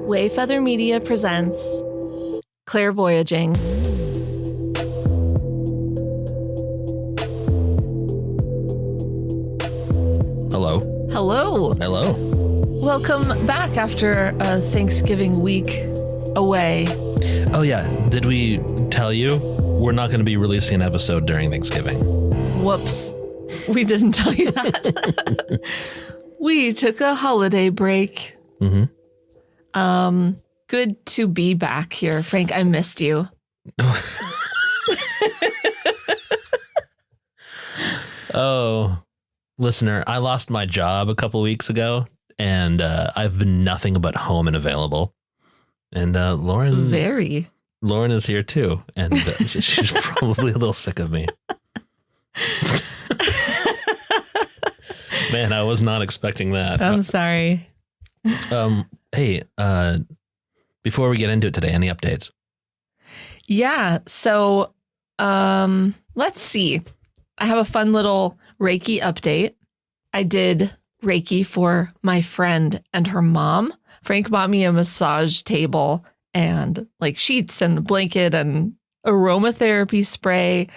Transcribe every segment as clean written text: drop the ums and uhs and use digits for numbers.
Wayfeather Media presents Clairvoyaging. Hello. Hello. Hello. Welcome back after a Thanksgiving week away. Oh, yeah. Did we tell you we're not going to be releasing an episode during Thanksgiving? Whoops. We didn't tell you that. We took a holiday break. Mm-hmm. Good to be back here. Frank, I missed you. Oh, listener, I lost my job a couple weeks ago, and I've been nothing but home and available. And Lauren is here too, and she's probably a little sick of me. Man, I was not expecting that. I'm sorry. Hey, before we get into it today, any updates? Yeah. So, let's see. I have a fun little Reiki update. I did Reiki for my friend and her mom. Frank bought me a massage table and like sheets and a blanket and aromatherapy spray,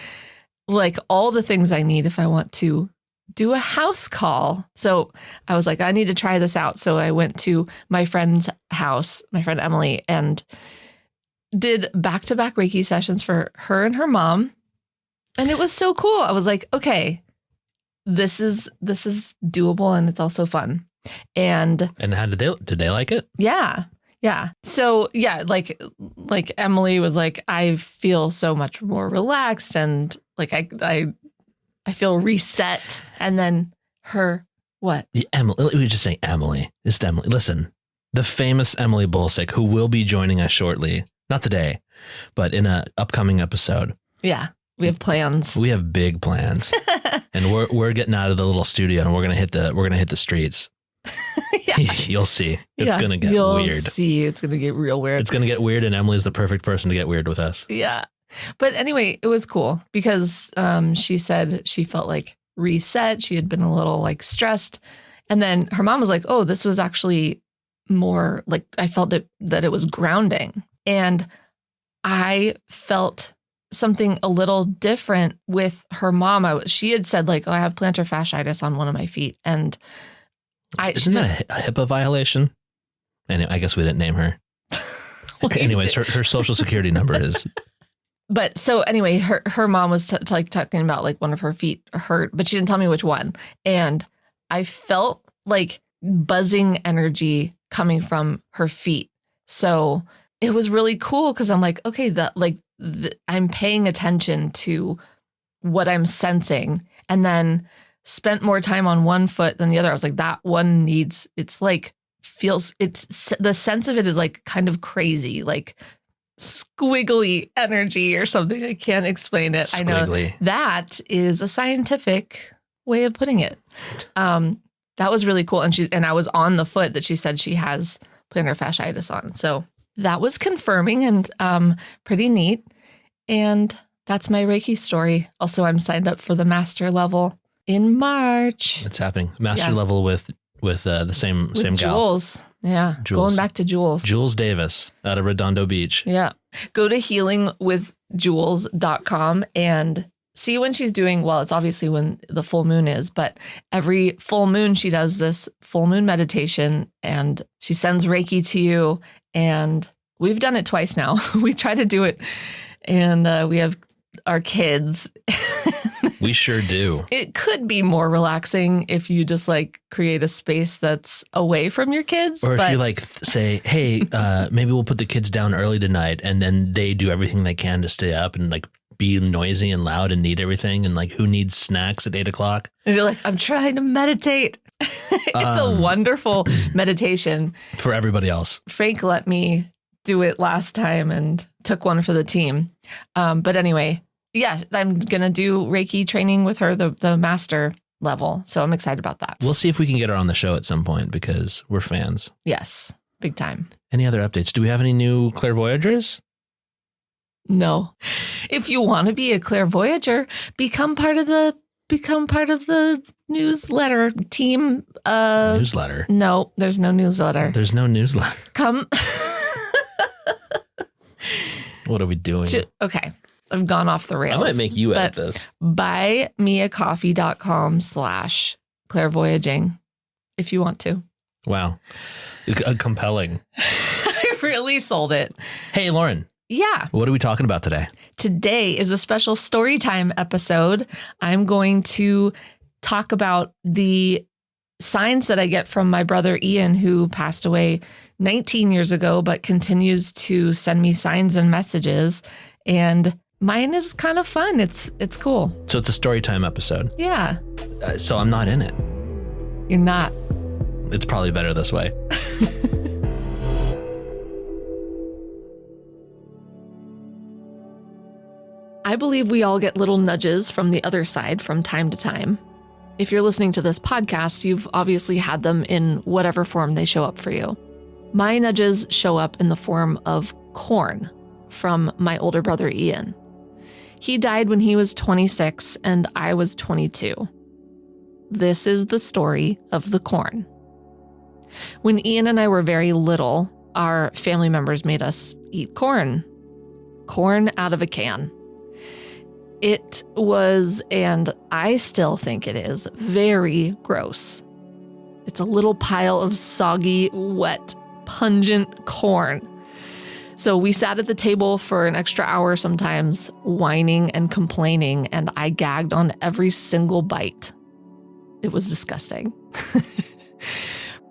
like all the things I need if I want to do a house call. So I was like, I need to try this out. So I went to my friend's house, my friend Emily, and did back-to-back Reiki sessions for her and her mom. And it was so cool. I was like, okay, this is doable and it's also fun. And how did they like it? Yeah. Yeah. So yeah, like Emily was like, I feel so much more relaxed and like I feel reset. And then her, what? Yeah, Emily, let me just say Emily. Just Emily. Listen, the famous Emily Bolsick, who will be joining us shortly, not today, but in an upcoming episode. Yeah, we have plans. We have big plans, and we're getting out of the little studio, and we're gonna hit the streets. You'll see. It's gonna get weird. You'll see. It's gonna get real weird. It's gonna get weird, and Emily's the perfect person to get weird with us. Yeah. But anyway, it was cool because she said she felt like reset. She had been a little like stressed. And then her mom was like, oh, this was actually more like I felt that it was grounding. And I felt something a little different with her mom. She had said like, oh, I have plantar fasciitis on one of my feet. And isn't that a HIPAA violation? And I guess we didn't name her. Anyways, her social security number is... But so anyway, her mom was talking about like one of her feet hurt, but she didn't tell me which one. And I felt like buzzing energy coming from her feet. So it was really cool because I'm like, okay, I'm paying attention to what I'm sensing, and then spent more time on one foot than the other. I was like, that one the sense of it is like kind of crazy, like squiggly energy or something. I can't explain it. Squiggly. I know that is a scientific way of putting it. That was really cool. And I was on the foot that she said she has plantar fasciitis on. So that was confirming and pretty neat. And that's my Reiki story. Also, I'm signed up for the master level in March. It's happening. Master level with the same gal. Jules. Yeah. Jules. Going back to Jules. Jules Davis out of Redondo Beach. Yeah. Go to healingwithjules.com and see when she's doing, well, it's obviously when the full moon is, but every full moon she does this full moon meditation and she sends Reiki to you. And we've done it twice now. We try to do it and we have our kids. We sure do. It could be more relaxing if you just like create a space that's away from your kids. Or if you like say, hey, maybe we'll put the kids down early tonight, and then they do everything they can to stay up and like be noisy and loud and need everything. And like, who needs snacks at 8 o'clock? And you're like, I'm trying to meditate. It's a wonderful meditation. For everybody else. Frank let me do it last time and took one for the team. But anyway, yeah, I'm going to do Reiki training with her, the master level. So I'm excited about that. We'll see if we can get her on the show at some point because we're fans. Yes, big time. Any other updates? Do we have any new Clairvoyagers? No. If you want to be a Clairvoyager, become part of the become part of the newsletter team. Newsletter? No, there's no newsletter. There's no newsletter. Come. What are we doing? Okay. I've gone off the rails. I might make you edit this. buymeacoffee.com/clairvoyaging if you want to. Wow. Compelling. I really sold it. Hey, Lauren. Yeah. What are we talking about today? Today is a special story time episode. I'm going to talk about the signs that I get from my brother Ian, who passed away 19 years ago, but continues to send me signs and messages. And mine is kind of fun. It's cool. So it's a story time episode. Yeah. So I'm not in it. You're not. It's probably better this way. I believe we all get little nudges from the other side from time to time. If you're listening to this podcast, you've obviously had them in whatever form they show up for you. My nudges show up in the form of corn from my older brother Ian. He died when he was 26 and I was 22. This is the story of the corn. When Ian and I were very little, our family members made us eat corn. Corn out of a can. It was, and I still think it is, very gross. It's a little pile of soggy, wet, pungent corn. So we sat at the table for an extra hour sometimes, whining and complaining, and I gagged on every single bite. It was disgusting.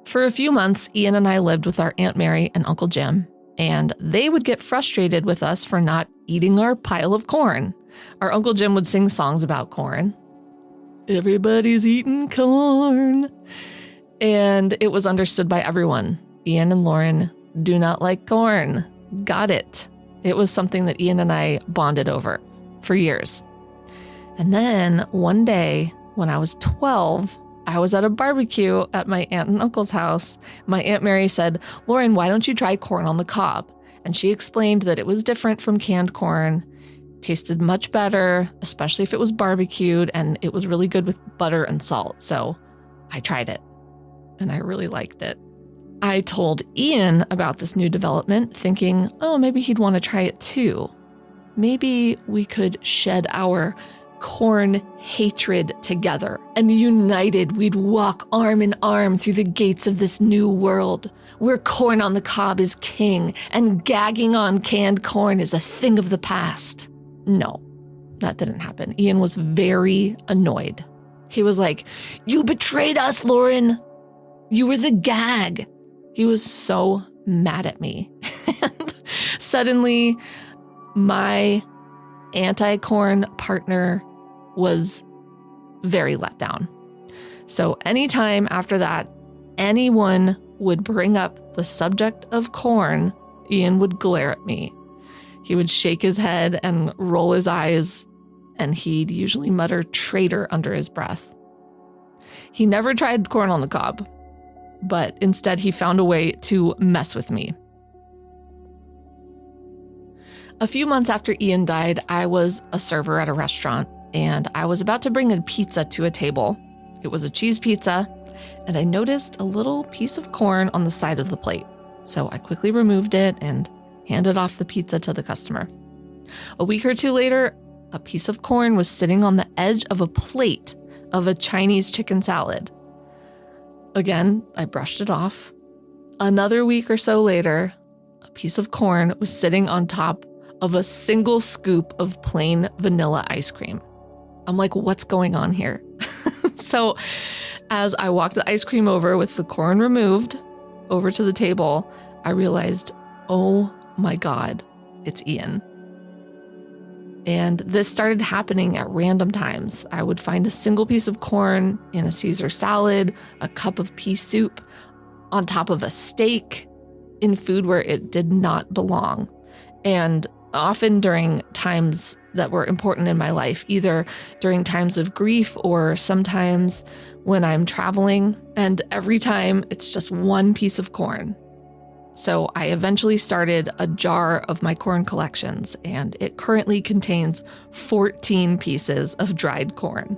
For a few months, Ian and I lived with our Aunt Mary and Uncle Jim, and they would get frustrated with us for not eating our pile of corn. Our Uncle Jim would sing songs about corn. Everybody's eating corn. And it was understood by everyone. Ian and Lauren do not like corn. Got it. It was something that Ian and I bonded over for years. And then one day when I was 12, I was at a barbecue at my aunt and uncle's house. My Aunt Mary said, "Lauren, why don't you try corn on the cob?" And she explained that it was different from canned corn. Tasted much better, especially if it was barbecued, and it was really good with butter and salt. So I tried it, and I really liked it. I told Ian about this new development, thinking, oh, maybe he'd want to try it too. Maybe we could shed our corn hatred together, and united we'd walk arm in arm through the gates of this new world, where corn on the cob is king, and gagging on canned corn is a thing of the past. No, that didn't happen. Ian was very annoyed. He was like, "You betrayed us, Lauren. You were the gag." He was so mad at me. And suddenly, my anti-corn partner was very let down. So anytime after that, anyone would bring up the subject of corn, Ian would glare at me. He would shake his head and roll his eyes, and he'd usually mutter "traitor" under his breath. He never tried corn on the cob, but instead he found a way to mess with me. A few months after Ian died, I was a server at a restaurant, and I was about to bring a pizza to a table. It was a cheese pizza, and I noticed a little piece of corn on the side of the plate. So I quickly removed it and handed off the pizza to the customer. A week or two later, a piece of corn was sitting on the edge of a plate of a Chinese chicken salad. Again, I brushed it off. Another week or so later, a piece of corn was sitting on top of a single scoop of plain vanilla ice cream. I'm like, what's going on here? So as I walked the ice cream over with the corn removed over to the table, I realized, oh my God, it's Ian. And this started happening at random times. I would find a single piece of corn in a Caesar salad, a cup of pea soup, on top of a steak, in food where it did not belong. And often during times that were important in my life, either during times of grief or sometimes when I'm traveling. And every time it's just one piece of corn. So I eventually started a jar of my corn collections, and it currently contains 14 pieces of dried corn.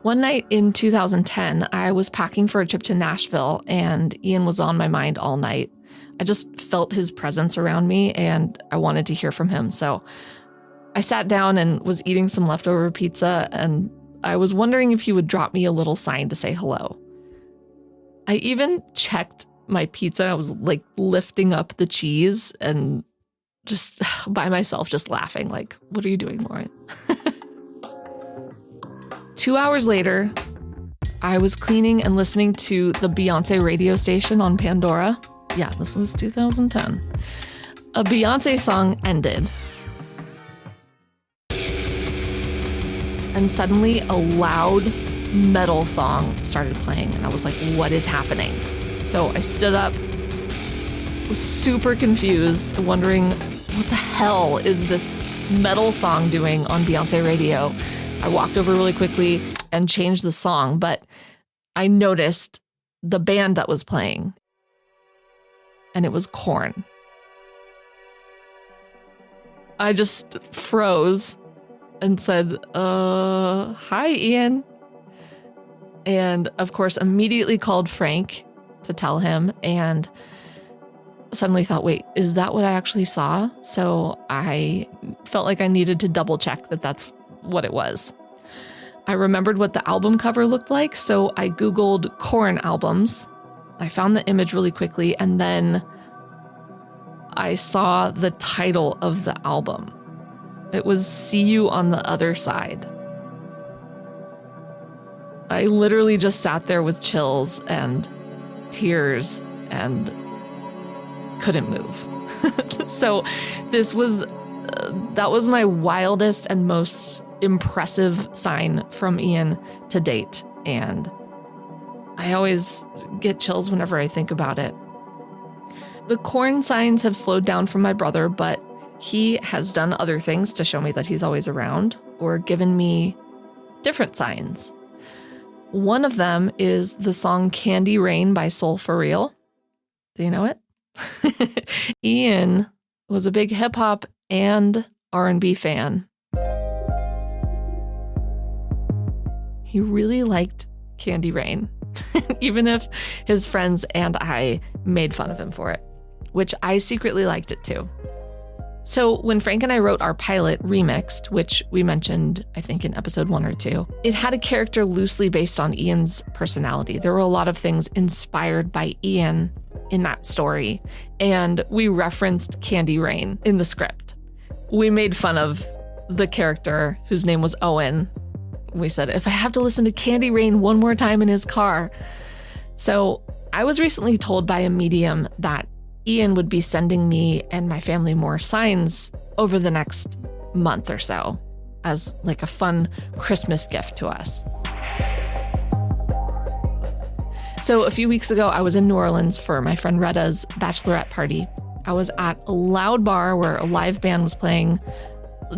One night in 2010, I was packing for a trip to Nashville, and Ian was on my mind all night. I just felt his presence around me, and I wanted to hear from him. So I sat down and was eating some leftover pizza, and I was wondering if he would drop me a little sign to say hello. I even checked my pizza. I was like lifting up the cheese and just by myself, just laughing, like, what are you doing, Lauren? 2 hours later, I was cleaning and listening to the Beyonce radio station on Pandora. Yeah, this was 2010. A Beyonce song ended. And suddenly a loud metal song started playing. And I was like, what is happening? So I stood up, was super confused, wondering what the hell is this metal song doing on Beyonce radio? I walked over really quickly and changed the song, but I noticed the band that was playing, and it was Corn. I just froze and said, hi, Ian. And of course, immediately called Frank to tell him, and suddenly thought, wait, is that what I actually saw? So I felt like I needed to double check that that's what it was. I remembered what the album cover looked like, so I Googled Corn albums. I found the image really quickly, and then I saw the title of the album. It was See You on the Other Side. I literally just sat there with chills and tears and couldn't move. So that was my wildest and most impressive sign from Ian to date. And I always get chills whenever I think about it. The Corn signs have slowed down from my brother, but he has done other things to show me that he's always around or given me different signs. One of them is the song Candy Rain by Soul For Real. Do you know it? Ian was a big hip hop and R&B fan. He really liked Candy Rain, even if his friends and I made fun of him for it, which I secretly liked it too. So when Frank and I wrote our pilot, Remixed, which we mentioned, I think, in episode 1 or 2, it had a character loosely based on Ian's personality. There were a lot of things inspired by Ian in that story, and we referenced Candy Rain in the script. We made fun of the character whose name was Owen. We said, if I have to listen to Candy Rain one more time in his car. So I was recently told by a medium that Ian would be sending me and my family more signs over the next month or so as like a fun Christmas gift to us. So a few weeks ago, I was in New Orleans for my friend Retta's bachelorette party. I was at a loud bar where a live band was playing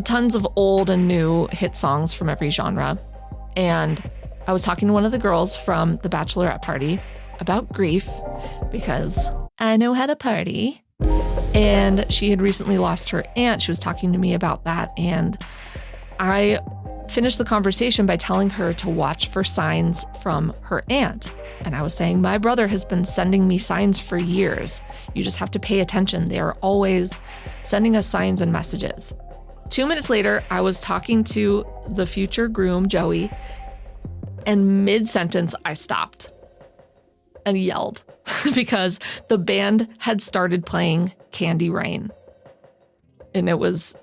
tons of old and new hit songs from every genre. And I was talking to one of the girls from the bachelorette party about grief because I know how to party. And she had recently lost her aunt. She was talking to me about that. And I finished the conversation by telling her to watch for signs from her aunt. And I was saying, my brother has been sending me signs for years. You just have to pay attention. They are always sending us signs and messages. 2 minutes later, I was talking to the future groom, Joey, and mid-sentence, I stopped and yelled because the band had started playing Candy Rain. And it was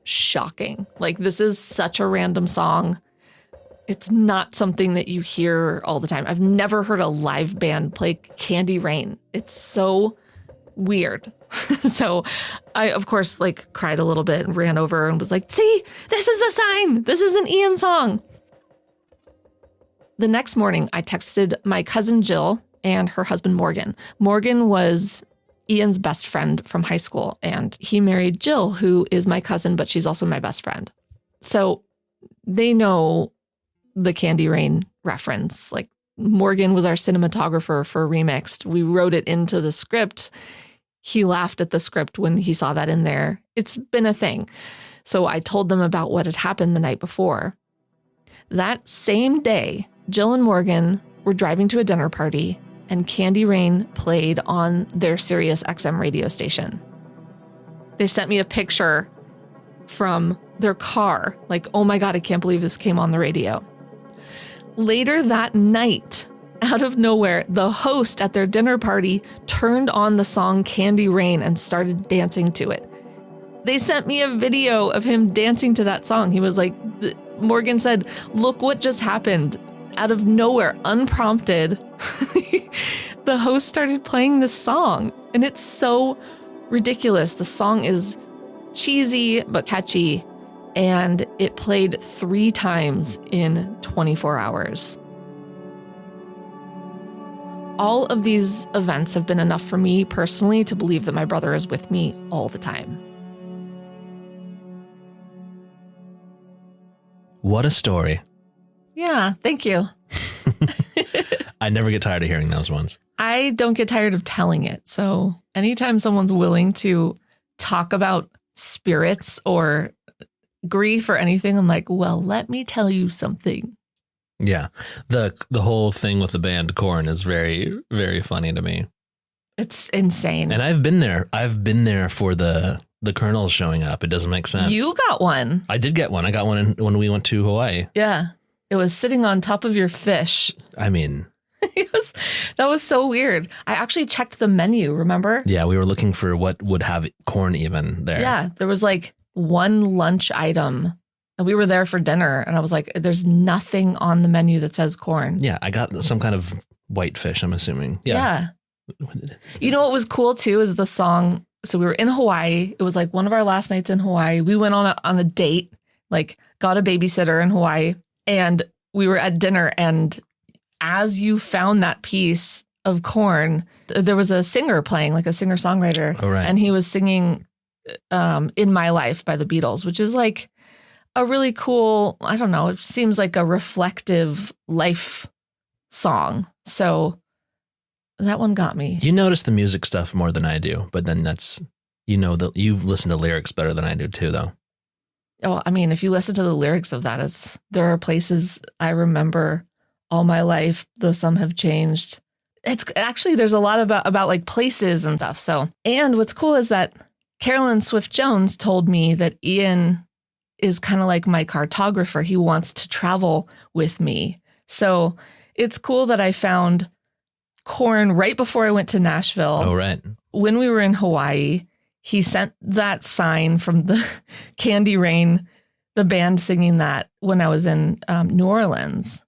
shocking. Like, this is such a random song. It's not something that you hear all the time. I've never heard a live band play Candy Rain. It's so weird. So I, of course, like cried a little bit and ran over and was like, see, this is a sign. This is an Ian song. The next morning, I texted my cousin Jill and her husband Morgan. Morgan was Ian's best friend from high school, and he married Jill, who is my cousin, but she's also my best friend. So they know the Candy Rain reference. Like, Morgan was our cinematographer for Remixed. We wrote it into the script. He laughed at the script when he saw that in there. It's been a thing. So I told them about what had happened the night before. That same day, Jill and Morgan were driving to a dinner party and Candy Rain played on their Sirius XM radio station. They sent me a picture from their car, like, oh my God, I can't believe this came on the radio. Later that night, out of nowhere, the host at their dinner party turned on the song Candy Rain and started dancing to it. They sent me a video of him dancing to that song. He was like, Morgan said, look what just happened. Out of nowhere, unprompted, the host started playing this song. And it's so ridiculous. The song is cheesy but catchy. And it played 3 times in 24 hours. All of these events have been enough for me personally to believe that my brother is with me all the time. What a story. Yeah, thank you. I never get tired of hearing those ones. I don't get tired of telling it. So anytime someone's willing to talk about spirits or grief or anything, I'm like, well, let me tell you something. Yeah. The whole thing with the band Corn is very, very funny to me. It's insane. And I've been there. I've been there for the kernels showing up. It doesn't make sense. You got one. I did get one. I got one when we went to Hawaii. Yeah. It was sitting on top of your fish. I mean, that was so weird. I actually checked the menu, remember? Yeah, we were looking for what would have corn even there. Yeah, there was like one lunch item. And we were there for dinner. And I was like, there's nothing on the menu that says corn. Yeah, I got some kind of white fish, I'm assuming. Yeah. You know what was cool too is the song. So we were in Hawaii. It was like one of our last nights in Hawaii. We went on a date, like got a babysitter in Hawaii. And we were at dinner, and as you found that piece of corn, there was a singer playing, like a singer-songwriter. Oh, right. And he was singing In My Life by the Beatles, which is like a really cool, I don't know, it seems like a reflective life song. So that one got me. You notice the music stuff more than I do, but then that's, that you've listened to lyrics better than I do too, though. Oh, I mean, if you listen to the lyrics of that, there are places I remember all my life, though some have changed. It's actually, there's a lot about like places and stuff. So, and what's cool is that Carolyn Swift Jones told me that Ian is kind of like my cartographer. He wants to travel with me. So it's cool that I found corn right before I went to Nashville. Oh, right. When we were in Hawaii. He sent that sign from the Candy Rain, the band singing that when I was in New Orleans.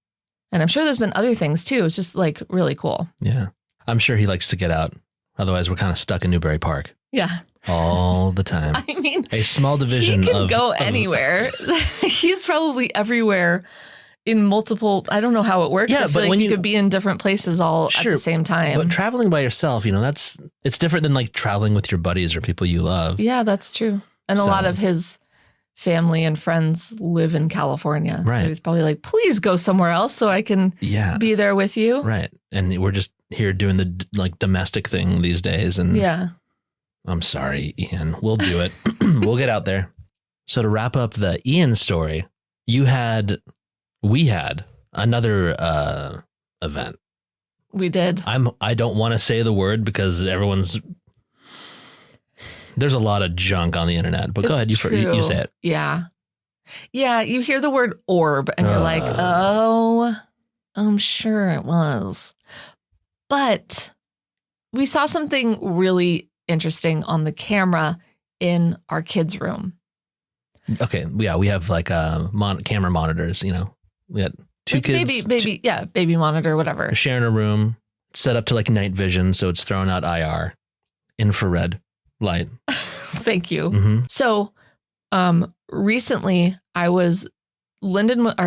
And I'm sure there's been other things too. It's just like really cool. Yeah. I'm sure he likes to get out. Otherwise, we're kind of stuck in Newbury Park. Yeah. All the time. I mean, a small division he can go anywhere. He's probably everywhere in multiple, I don't know how it works. Yeah, I feel but like when you could be in different places all at the same time. But traveling by yourself, it's different than like traveling with your buddies or people you love. Yeah, that's true. And a lot of his family and friends live in California. Right. So he's probably like, please go somewhere else so I can be there with you. Right. And we're just here doing the like domestic thing these days. And yeah. I'm sorry, Ian. We'll do it. We'll get out there. So to wrap up the Ian story, we had another event. We did. I don't want to say the word because there's a lot of junk on the internet, but go ahead. You say it. Yeah. Yeah. You hear the word orb and you're like, oh, I'm sure it was. But we saw something really interesting on the camera in our kids' room. Okay. Yeah. We have like camera monitors, We got two like kids. Baby monitor, whatever. Sharing a room, set up to like night vision. So it's throwing out IR, infrared light. Thank you. Mm-hmm. So recently our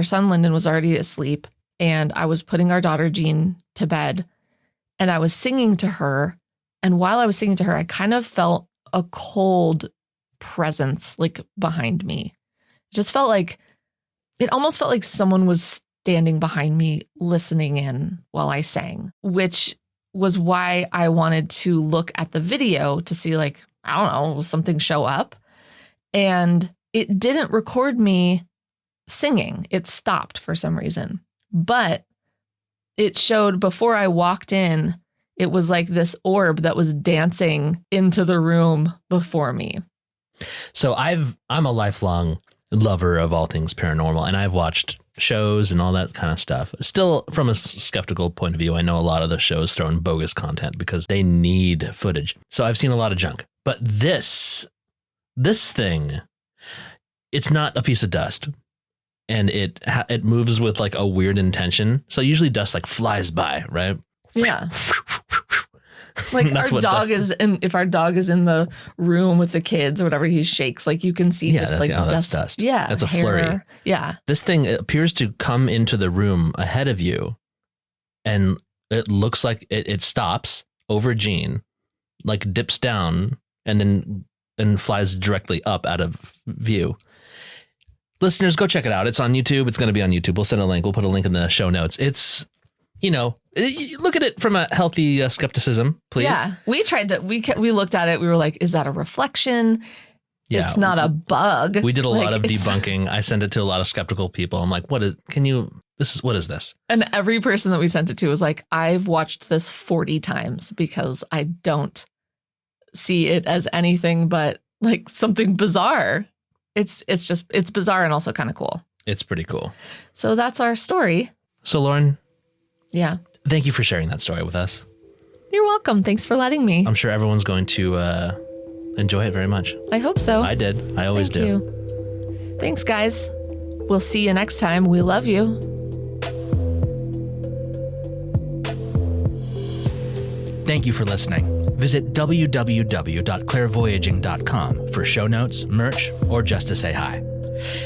son Lyndon was already asleep and I was putting our daughter Jean to bed and I was singing to her. And while I was singing to her, I kind of felt a cold presence like behind me. It almost felt like someone was standing behind me listening in while I sang, which was why I wanted to look at the video to see like, I don't know, will something show up? And it didn't record me singing. It stopped for some reason. But it showed before I walked in, it was like this orb that was dancing into the room before me. So I'm a lifelong lover of all things paranormal, and I've watched shows and all that kind of stuff. Still, from a skeptical point of view, I know a lot of the shows throw in bogus content because they need footage. So I've seen a lot of junk. But this thing, it's not a piece of dust, and it moves with like a weird intention. So usually dust like flies by, right? Yeah. Like our dog if our dog is in the room with the kids or whatever, he shakes, like you can see just like that's dust. Yeah. That's a flurry. Yeah. This thing appears to come into the room ahead of you, and it looks like it stops over Jean, like dips down and flies directly up out of view. Listeners, go check it out. It's on YouTube. It's going to be on YouTube. We'll send a link. We'll put a link in the show notes. It's, look at it from a healthy skepticism, please. Yeah, we looked at it. We were like, is that a reflection? Yeah, it's not a bug. We did a lot of debunking. I sent it to a lot of skeptical people. I'm like, what is this? And every person that we sent it to was like, I've watched this 40 times because I don't see it as anything but like something bizarre. It's bizarre and also kind of cool. It's pretty cool. So that's our story. So Lauren. Yeah. Thank you for sharing that story with us. You're welcome. Thanks for letting me. I'm sure everyone's going to enjoy it very much. I hope so. I did. I always do. You. Thanks, guys. We'll see you next time. We love you. Thank you for listening. Visit www.clairvoyaging.com for show notes, merch, or just to say hi.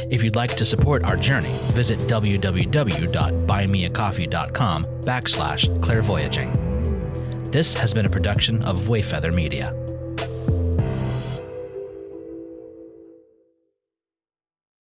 If you'd like to support our journey, visit www.buymeacoffee.com/clairvoyaging. This has been a production of Wayfeather Media.